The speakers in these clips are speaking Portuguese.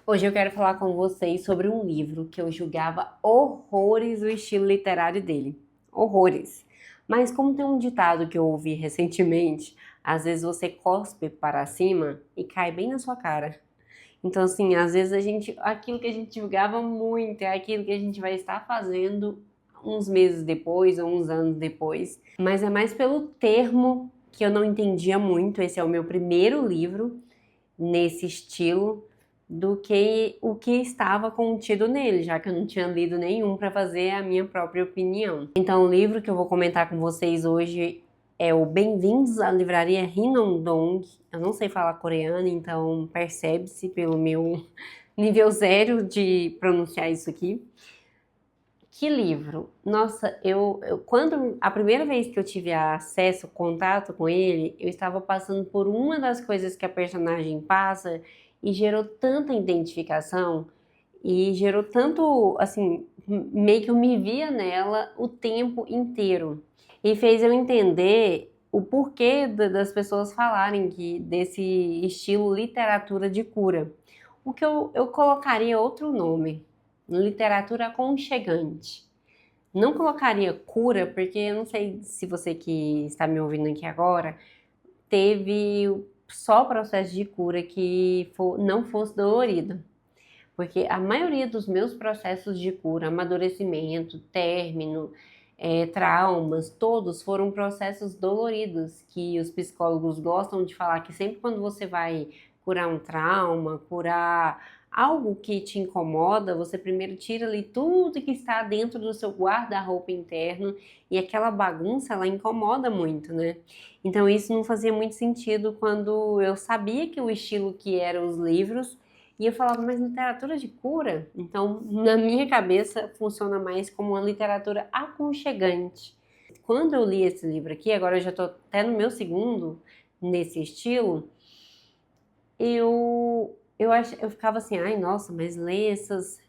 Hoje eu quero falar com vocês sobre um livro que eu julgava horrores o estilo literário dele. Horrores. Mas como tem um ditado que eu ouvi recentemente, às vezes você cospe para cima e cai bem na sua cara. Então, assim, às vezes aquilo que a gente julgava muito é aquilo que a gente vai estar fazendo uns meses depois ou uns anos depois. Mas é mais pelo termo que eu não entendia muito. Esse é o meu primeiro livro nesse estilo do que o que estava contido nele, já que eu não tinha lido nenhum para fazer a minha própria opinião. Então, o livro que eu vou comentar com vocês hoje é o Bem-vindos à Livraria Rinondong. Eu não sei falar coreano, então percebe-se pelo meu nível zero de pronunciar isso aqui. Que livro? Nossa, quando a primeira vez que eu tive acesso, contato com ele, eu estava passando por uma das coisas que a personagem passa e gerou tanta identificação e gerou tanto, assim, meio que eu me via nela o tempo inteiro. E fez eu entender o porquê das pessoas falarem que desse estilo literatura de cura. O que eu colocaria outro nome, literatura aconchegante. Não colocaria cura, porque eu não sei se você que está me ouvindo aqui agora teve só processo de cura que não fosse dolorido. Porque a maioria dos meus processos de cura, amadurecimento, término, traumas, todos foram processos doloridos, que os psicólogos gostam de falar que sempre quando você vai curar um trauma, curar algo que te incomoda, você primeiro tira ali tudo que está dentro do seu guarda-roupa interno e aquela bagunça, ela incomoda muito, né? Então isso não fazia muito sentido quando eu sabia que o estilo que eram os livros e eu falava, mas literatura de cura? Então, na minha cabeça, funciona mais como uma literatura aconchegante. Quando eu li esse livro aqui, agora eu já estou até no meu segundo nesse estilo, eu ficava assim, ai, nossa, mas ler essas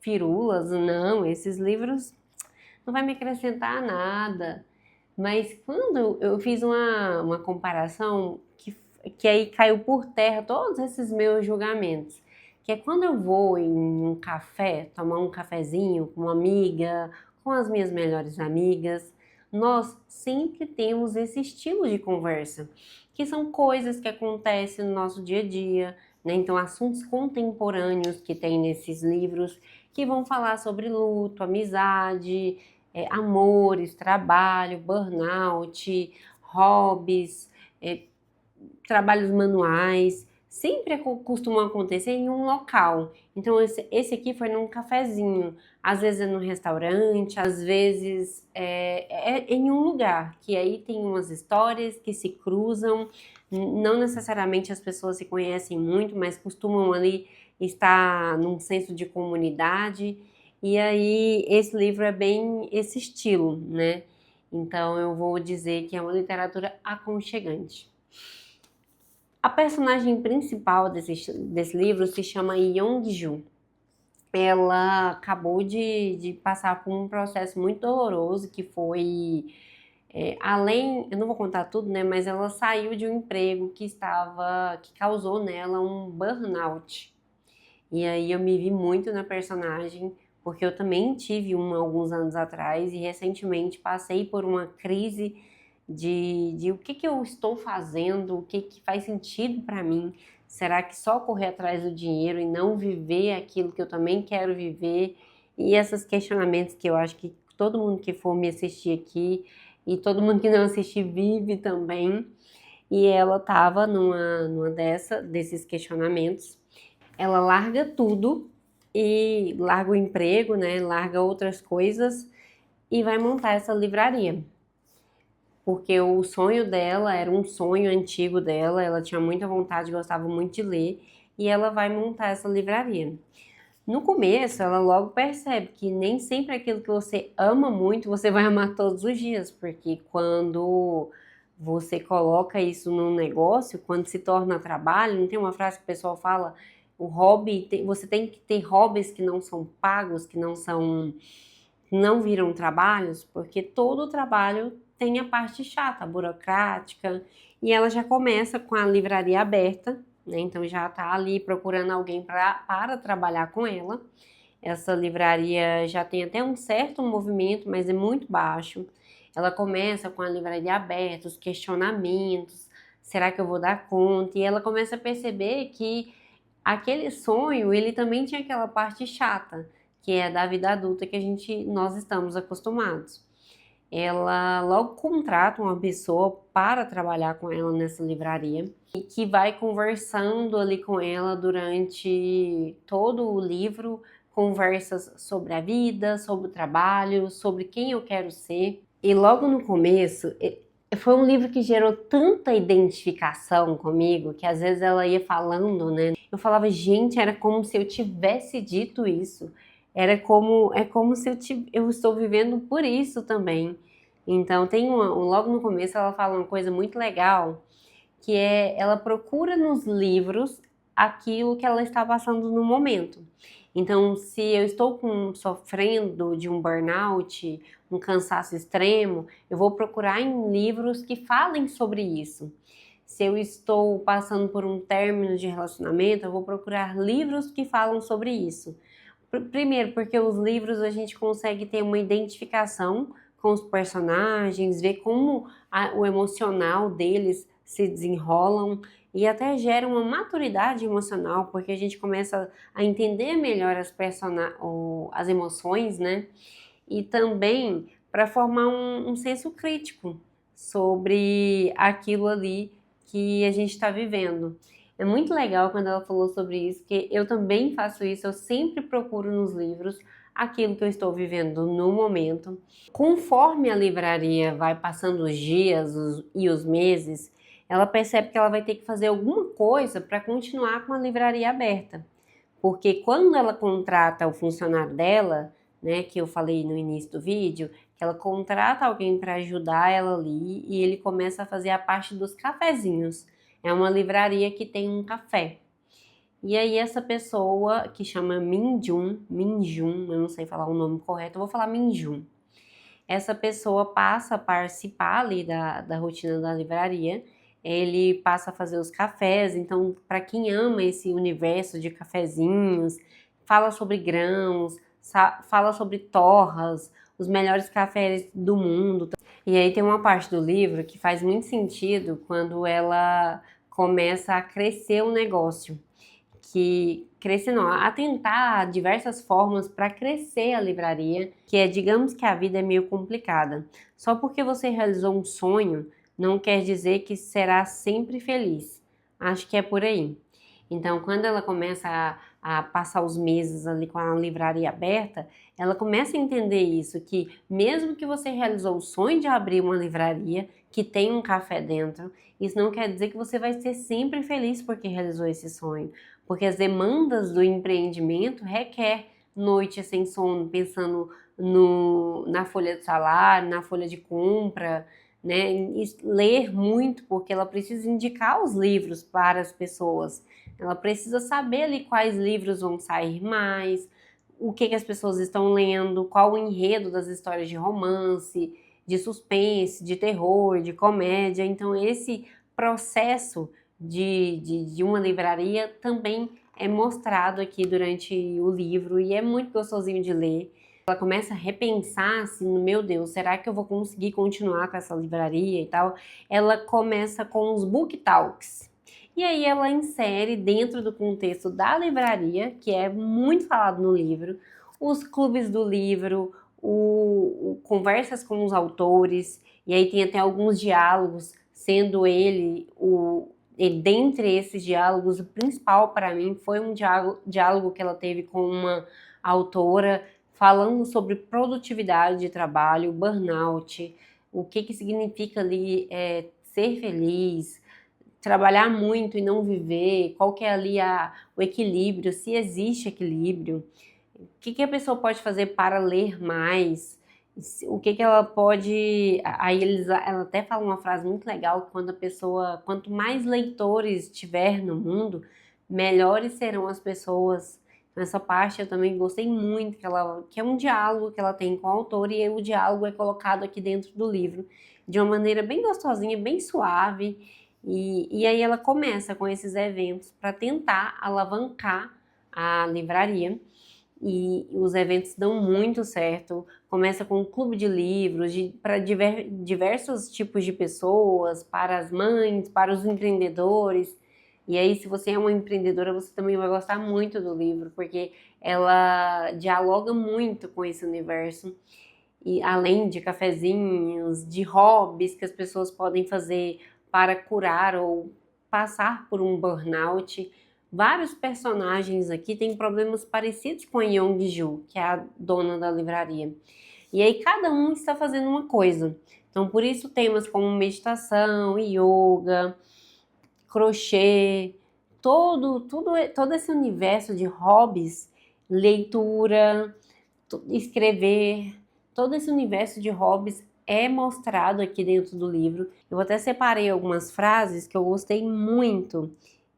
firulas? Não, esses livros não vai me acrescentar nada. Mas quando eu fiz uma comparação que aí caiu por terra todos esses meus julgamentos, que é quando eu vou em um café, tomar um cafezinho com uma amiga, com as minhas melhores amigas, nós sempre temos esse estilo de conversa, que são coisas que acontecem no nosso dia a dia, né? Então, assuntos contemporâneos que tem nesses livros, que vão falar sobre luto, amizade, amores, trabalho, burnout, hobbies, trabalhos manuais, sempre costumam acontecer em um local. Então, esse aqui foi num cafezinho, às vezes é num restaurante, às vezes é em um lugar, que aí tem umas histórias que se cruzam, não necessariamente as pessoas se conhecem muito, mas costumam ali estar num senso de comunidade. E aí, esse livro é bem esse estilo, né? Então, eu vou dizer que é uma literatura aconchegante. A personagem principal desse livro se chama Yeonju. Ela acabou de passar por um processo muito doloroso que foi, além, eu não vou contar tudo, né? Mas ela saiu de um emprego que causou nela um burnout. E aí eu me vi muito na personagem, porque eu também tive um alguns anos atrás e recentemente passei por uma crise de o que eu estou fazendo, o que faz sentido para mim. Será que só correr atrás do dinheiro e não viver aquilo que eu também quero viver? E esses questionamentos que eu acho que todo mundo que for me assistir aqui e todo mundo que não assistir vive também. E ela estava numa desses questionamentos. Ela larga tudo e larga o emprego, né? Larga outras coisas e vai montar essa livraria. Porque o sonho dela era um sonho antigo dela, ela tinha muita vontade, gostava muito de ler, e ela vai montar essa livraria. No começo, ela logo percebe que nem sempre aquilo que você ama muito, você vai amar todos os dias, porque quando você coloca isso num negócio, quando se torna trabalho, não tem uma frase que o pessoal fala, o hobby, você tem que ter hobbies que não são pagos, não viram trabalhos, porque todo o trabalho tem a parte chata, a burocrática, e ela já começa com a livraria aberta, né? Então já está ali procurando alguém para trabalhar com ela. Essa livraria já tem até um certo movimento, mas é muito baixo. Ela começa com a livraria aberta, os questionamentos, será que eu vou dar conta? E ela começa a perceber que aquele sonho, ele também tinha aquela parte chata, que é da vida adulta que nós estamos acostumados. Ela logo contrata uma pessoa para trabalhar com ela nessa livraria e que vai conversando ali com ela durante todo o livro, conversas sobre a vida, sobre o trabalho, sobre quem eu quero ser. E logo no começo, foi um livro que gerou tanta identificação comigo, que às vezes ela ia falando, né? Eu falava, gente, era como se eu tivesse dito isso. É como se eu estou vivendo por isso também. Então, logo no começo ela fala uma coisa muito legal, que é, ela procura nos livros aquilo que ela está passando no momento. Então, se eu estou sofrendo de um burnout, um cansaço extremo, eu vou procurar em livros que falem sobre isso. Se eu estou passando por um término de relacionamento, eu vou procurar livros que falam sobre isso. Primeiro, porque os livros a gente consegue ter uma identificação com os personagens, ver como o emocional deles se desenrolam e até gera uma maturidade emocional, porque a gente começa a entender melhor as emoções, né? E também para formar um senso crítico sobre aquilo ali que a gente está vivendo. É muito legal quando ela falou sobre isso, que eu também faço isso, eu sempre procuro nos livros aquilo que eu estou vivendo no momento. Conforme a livraria vai passando os dias e os meses, ela percebe que ela vai ter que fazer alguma coisa para continuar com a livraria aberta. Porque quando ela contrata o funcionário dela, né, que eu falei no início do vídeo, que ela contrata alguém para ajudar ela ali e ele começa a fazer a parte dos cafezinhos. É uma livraria que tem um café. E aí essa pessoa que chama Minjun, eu não sei falar o nome correto, eu vou falar Minjun. Essa pessoa passa a participar ali da rotina da livraria, ele passa a fazer os cafés, então para quem ama esse universo de cafezinhos, fala sobre grãos, fala sobre torras, os melhores cafés do mundo. E aí tem uma parte do livro que faz muito sentido quando ela começa a crescer o negócio. A tentar diversas formas para crescer a livraria, que é, digamos que a vida é meio complicada. Só porque você realizou um sonho, não quer dizer que será sempre feliz. Acho que é por aí. Então, quando ela começa a passar os meses ali com a livraria aberta, ela começa a entender isso, que mesmo que você realizou o sonho de abrir uma livraria que tem um café dentro, isso não quer dizer que você vai ser sempre feliz porque realizou esse sonho. Porque as demandas do empreendimento requer noites sem sono, pensando na folha de salário, na folha de compra, né? E ler muito, porque ela precisa indicar os livros para as pessoas. Ela precisa saber ali quais livros vão sair mais, o que as pessoas estão lendo, qual o enredo das histórias de romance, de suspense, de terror, de comédia. Então, esse processo de uma livraria também é mostrado aqui durante o livro e é muito gostosinho de ler. Ela começa a repensar assim, meu Deus, será que eu vou conseguir continuar com essa livraria e tal? Ela começa com os book talks. E aí ela insere dentro do contexto da livraria, que é muito falado no livro, os clubes do livro, conversas com os autores, e aí tem até alguns diálogos, sendo e dentre esses diálogos, o principal para mim foi um diálogo que ela teve com uma autora falando sobre produtividade de trabalho, burnout, o que significa ali ser feliz, trabalhar muito e não viver, qual que é ali o equilíbrio, se existe equilíbrio, o que a pessoa pode fazer para ler mais, o que ela pode... Aí ela até fala uma frase muito legal, quanto mais leitores tiver no mundo, melhores serão as pessoas. Nessa parte eu também gostei muito, que é um diálogo que ela tem com o autor, e o diálogo é colocado aqui dentro do livro, de uma maneira bem gostosinha, bem suave, E aí ela começa com esses eventos para tentar alavancar a livraria. E os eventos dão muito certo. Começa com um clube de livros para diversos tipos de pessoas, para as mães, para os empreendedores. E aí, se você é uma empreendedora, você também vai gostar muito do livro, porque ela dialoga muito com esse universo. E além de cafezinhos, de hobbies que as pessoas podem fazer para curar ou passar por um burnout. Vários personagens aqui têm problemas parecidos com a Yong-ju, que é a dona da livraria. E aí cada um está fazendo uma coisa. Então por isso temas como meditação, yoga, crochê, todo esse universo de hobbies, leitura, escrever, todo esse universo de hobbies é mostrado aqui dentro do livro. Eu até separei algumas frases que eu gostei muito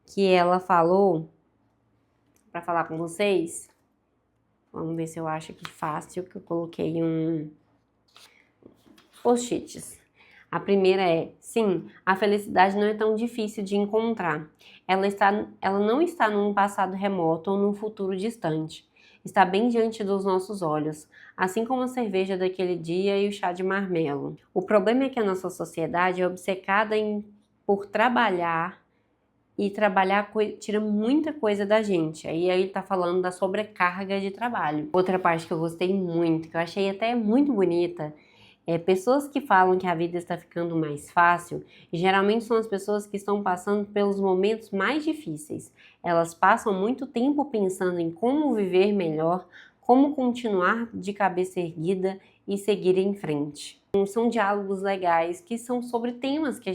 que ela falou para falar com vocês. Vamos ver se eu acho aqui fácil, que eu coloquei post-its. A primeira é: sim, a felicidade não é tão difícil de encontrar. Ela não está num passado remoto ou num futuro distante. Está bem diante dos nossos olhos, assim como a cerveja daquele dia e o chá de marmelo. O problema é que a nossa sociedade é obcecada por trabalhar, e trabalhar tira muita coisa da gente. Aí ele tá falando da sobrecarga de trabalho. Outra parte que eu gostei muito, que eu achei até muito bonita, é pessoas que falam que a vida está ficando mais fácil, e geralmente são as pessoas que estão passando pelos momentos mais difíceis. Elas passam muito tempo pensando em como viver melhor, como continuar de cabeça erguida e seguir em frente. São diálogos legais que são sobre temas que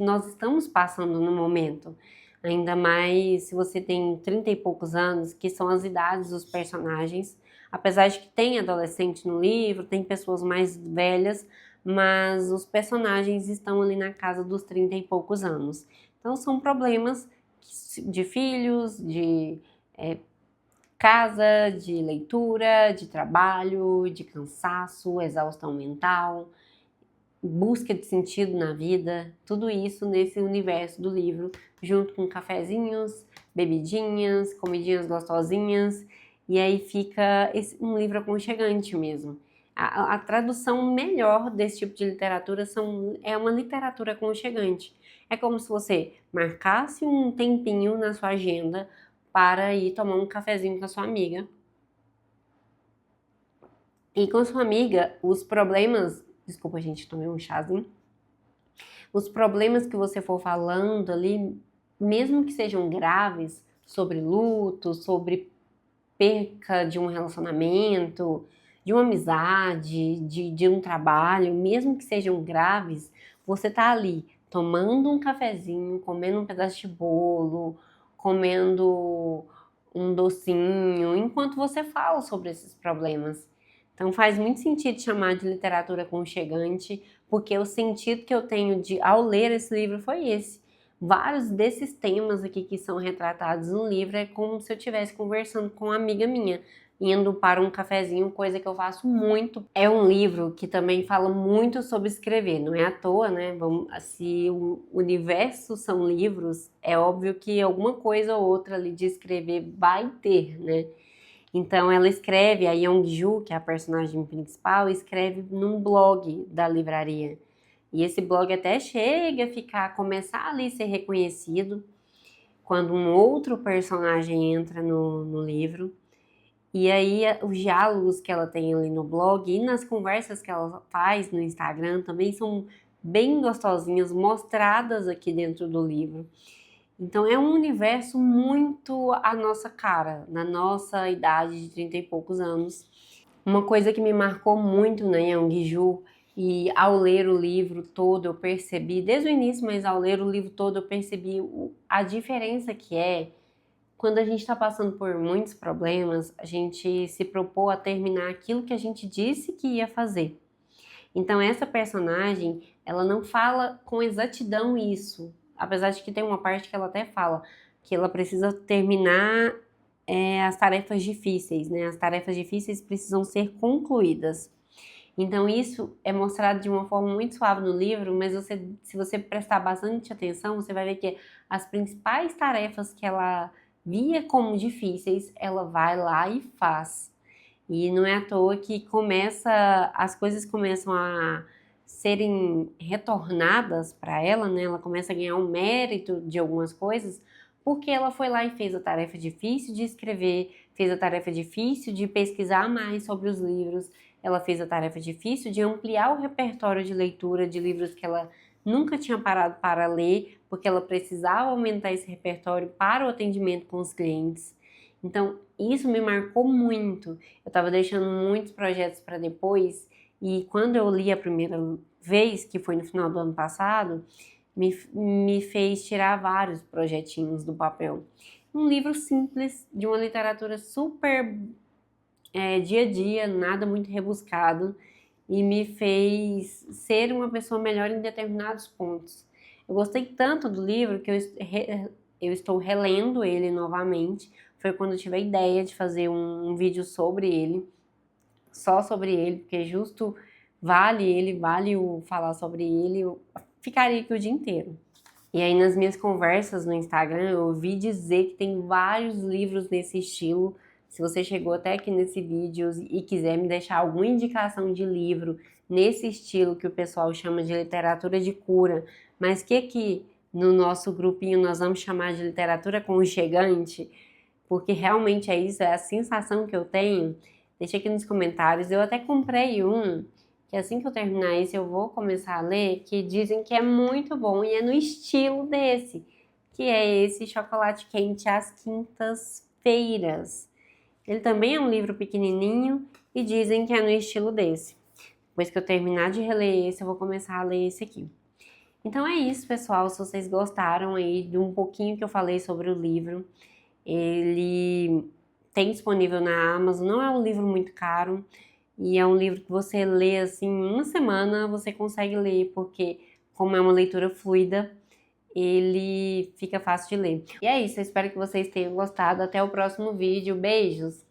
nós estamos passando no momento. Ainda mais se você tem 30 e poucos anos, que são as idades dos personagens. Apesar de que tem adolescente no livro, tem pessoas mais velhas, mas os personagens estão ali na casa dos 30 e poucos anos. Então são problemas de filhos, de casa, de leitura, de trabalho, de cansaço, exaustão mental, busca de sentido na vida, tudo isso nesse universo do livro, junto com cafezinhos, bebidinhas, comidinhas gostosinhas, e aí fica um livro aconchegante mesmo. A tradução melhor desse tipo de literatura é uma literatura aconchegante. É como se você marcasse um tempinho na sua agenda para ir tomar um cafezinho com a sua amiga. E com a sua amiga, os problemas... Desculpa, gente, tomei um chazinho. Os problemas que você for falando ali, mesmo que sejam graves, sobre luto, sobre perca de um relacionamento, de uma amizade, de um trabalho, mesmo que sejam graves, você tá ali tomando um cafezinho, comendo um pedaço de bolo, comendo um docinho, enquanto você fala sobre esses problemas. Então faz muito sentido chamar de literatura aconchegante, porque o sentido que eu tenho ao ler esse livro foi esse. Vários desses temas aqui que são retratados no livro é como se eu estivesse conversando com uma amiga minha, indo para um cafezinho, coisa que eu faço muito. É um livro que também fala muito sobre escrever, não é à toa, né? Se o universo são livros, é óbvio que alguma coisa ou outra ali de escrever vai ter, né? Então ela escreve, a Yong-ju, que é a personagem principal, escreve num blog da livraria. E esse blog até chega a começar ali a ser reconhecido quando um outro personagem entra no livro. E aí os diálogos que ela tem ali no blog e nas conversas que ela faz no Instagram também são bem gostosinhas, mostradas aqui dentro do livro. Então é um universo muito à nossa cara, na nossa idade de 30 e poucos anos. Uma coisa que me marcou muito na Yong-ju, e ao ler o livro todo eu percebi, desde o início, mas ao ler o livro todo eu percebi a diferença que é quando a gente está passando por muitos problemas, a gente se propôs a terminar aquilo que a gente disse que ia fazer. Então essa personagem, ela não fala com exatidão isso, apesar de que tem uma parte que ela até fala que ela precisa terminar as tarefas difíceis, né? As tarefas difíceis precisam ser concluídas. Então isso é mostrado de uma forma muito suave no livro, mas se você prestar bastante atenção, você vai ver que as principais tarefas que ela via como difíceis, ela vai lá e faz. E não é à toa que as coisas começam a serem retornadas para ela, né? Ela começa a ganhar um mérito de algumas coisas, porque ela foi lá e fez a tarefa difícil de escrever, fez a tarefa difícil de pesquisar mais sobre os livros, ela fez a tarefa difícil de ampliar o repertório de leitura de livros que ela nunca tinha parado para ler, porque ela precisava aumentar esse repertório para o atendimento com os clientes. Então, isso me marcou muito. Eu estava deixando muitos projetos para depois, e quando eu li a primeira vez, que foi no final do ano passado, me fez tirar vários projetinhos do papel. Um livro simples, de uma literatura super dia a dia, nada muito rebuscado, e me fez ser uma pessoa melhor em determinados pontos. Eu gostei tanto do livro que eu estou relendo ele novamente. Foi quando eu tive a ideia de fazer um vídeo sobre ele, só sobre ele, porque justo vale o falar sobre ele, eu ficaria aqui o dia inteiro. E aí nas minhas conversas no Instagram eu ouvi dizer que tem vários livros nesse estilo. Se você chegou até aqui nesse vídeo e quiser me deixar alguma indicação de livro nesse estilo que o pessoal chama de literatura de cura, mas que aqui no nosso grupinho nós vamos chamar de literatura aconchegante, porque realmente é isso, é a sensação que eu tenho, deixa aqui nos comentários. Eu até comprei um, que assim que eu terminar esse eu vou começar a ler, que dizem que é muito bom e é no estilo desse, que é esse Chocolate Quente às Quintas-Feiras. Ele também é um livro pequenininho e dizem que é no estilo desse. Depois que eu terminar de reler esse, eu vou começar a ler esse aqui. Então é isso, pessoal. Se vocês gostaram aí de um pouquinho que eu falei sobre o livro, ele tem disponível na Amazon, não é um livro muito caro e é um livro que você lê assim em uma semana, você consegue ler, porque como é uma leitura fluida, ele fica fácil de ler. E é isso, eu espero que vocês tenham gostado. Até o próximo vídeo. Beijos!